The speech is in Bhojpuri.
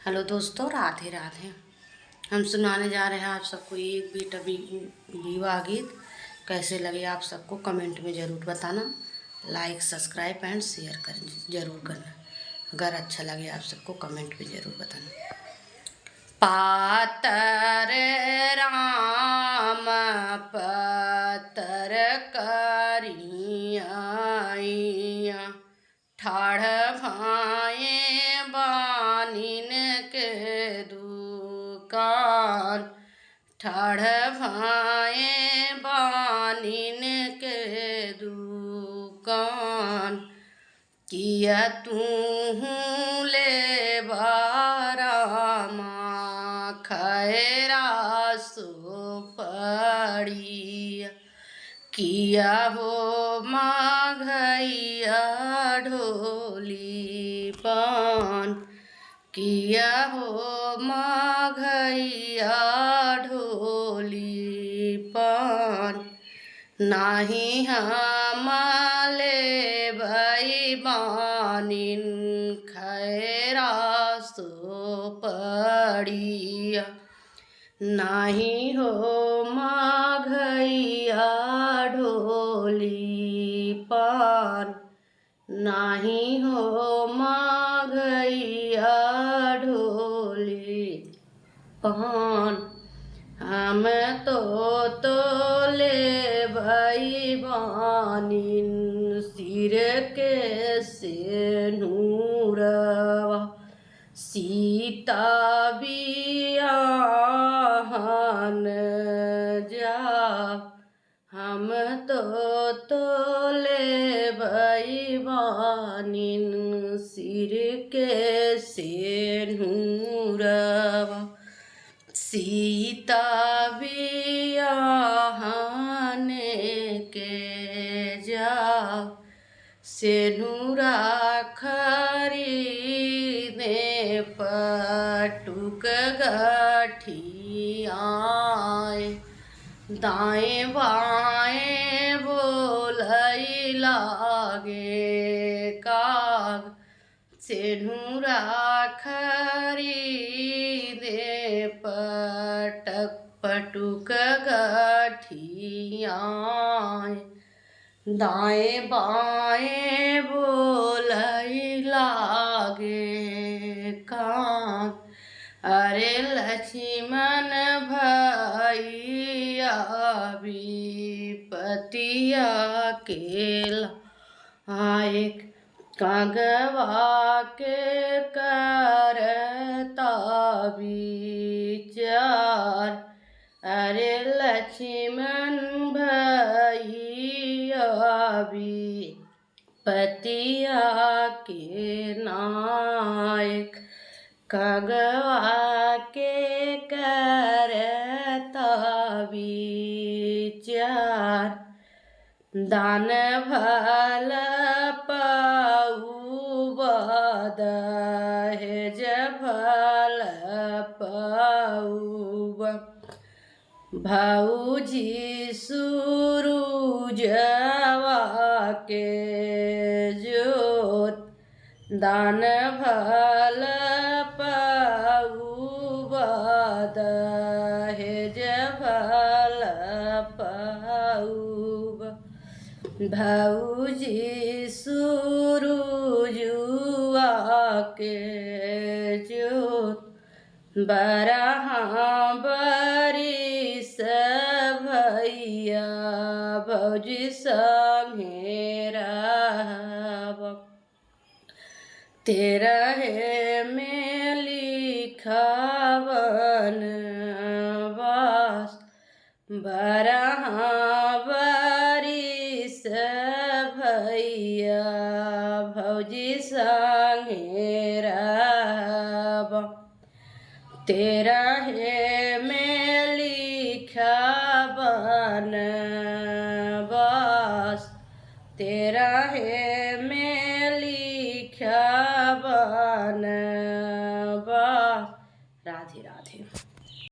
हेलो दोस्तों, राधे राधे। हम सुनाने जा रहे हैं आप सबको एक बेटा विवाह गीत। कैसे लगे आप सबको कमेंट में ज़रूर बताना। लाइक सब्सक्राइब एंड शेयर कर ज़रूर करना। अगर अच्छा लगे आप सबको कमेंट में ज़रूर बताना। पातर राम पतर करिया ठाढ़ भाए बानिन के दुकान। ठाढ़ भाए बानिन के दुकान। किया तू ले बारामा खैरा सो पड़िया। किया हो माघैया ढोली पान। किया हो माघैया ढोली पान। नाही हम लेबै बानिन खैरा सो पड़िया। नाही हो माघैया ढोली पान। नाही हो माघैया ढोली पान। हम तो लेबै बानिन सिर के सेनुरवा। सीता बियाहन जा हम तो लेबै बानिन सिर के सेनुरवा। सीता बियाहन के जा सेनुरा खरीदे पटुक गठियाए। दाएं बाएं बोलै लागे काग सेनुरा खरीदे पटुक गठियाए। दाएं बाएं बोलै लागे काग। अरे लक्ष्मण भैया विपतिया केला आयक कागवा के करता विचार। अरे लक्ष्मण भैया विपतिया के नायक कागवा के करता विचार। दान भल पाऊब दहेज भल पाऊब। भौजी सूरुजवा के जोत। दान भल पाऊब दहेज भल पाऊब। भौजी सूरुजुआ के जोत। बरहा बरिस भैया भौजी संगे रहब। तेरहे में लिखावन बास। बरहा बरिस भैया भौजी संगे रहब। तेरहे